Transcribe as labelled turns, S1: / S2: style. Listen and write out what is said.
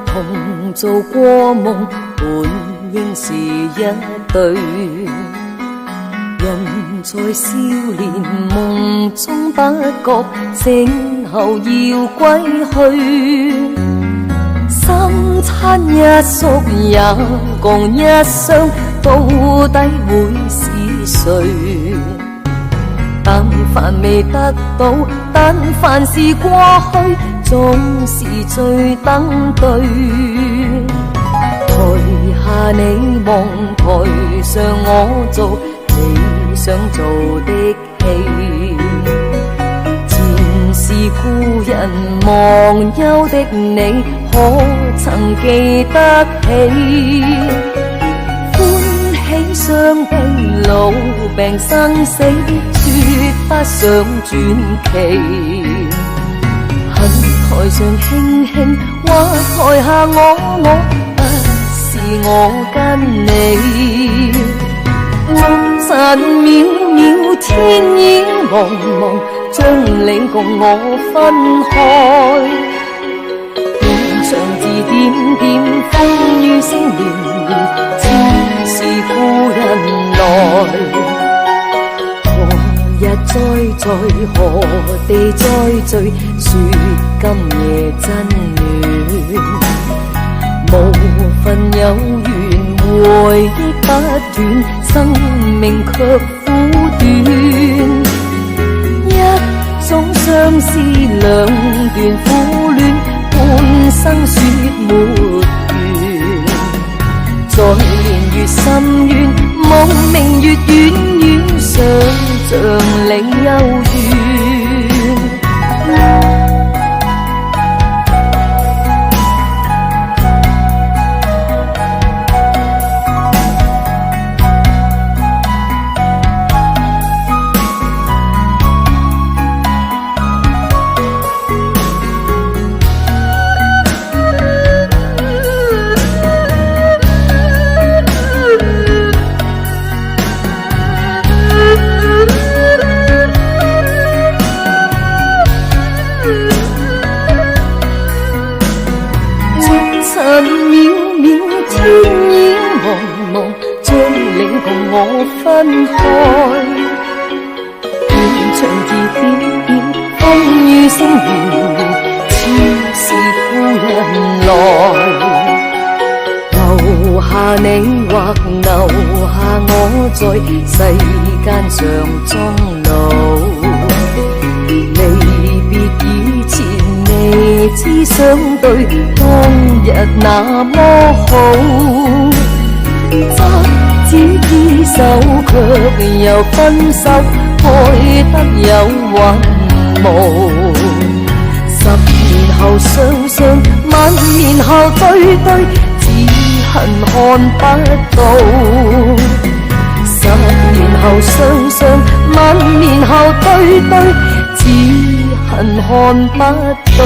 S1: 同做過夢，本應是一對。人在少年夢中不覺，醒後要歸去。三餐一宿也共一雙，到底會是誰？但凡未得到，但凡是過去，總是最登對。台下你望，台上我做你想做的戲。前是故人忘憂的你，可曾記得起？歡喜傷悲老病生死，說不上傳奇。恨台上輕輕，或台下我，不是我跟你。雲散渺渺，天影茫茫，將你共我分開。斷腸字點點，風雨聲連連，似是故人來。何日再在，何地再聚，說今夜真暖。無份有緣，回憶不斷，生命卻苦短。一種相思，兩段苦戀，半生說沒完。在年月深淵，夢明月遠遠，想像你幽怨。塵渺渺，天影茫茫，將你共我分開。斷腸字點點，風雨聲連連，似是故人來。留下你或留下我，在世間上終老。離別以前未知相對，當日那麼好。執子之手，卻又分手，愛得有雲霧。10年後雙雙，萬年後對對，只恨看不到。10年後雙雙，萬年後對對，只恨看不到。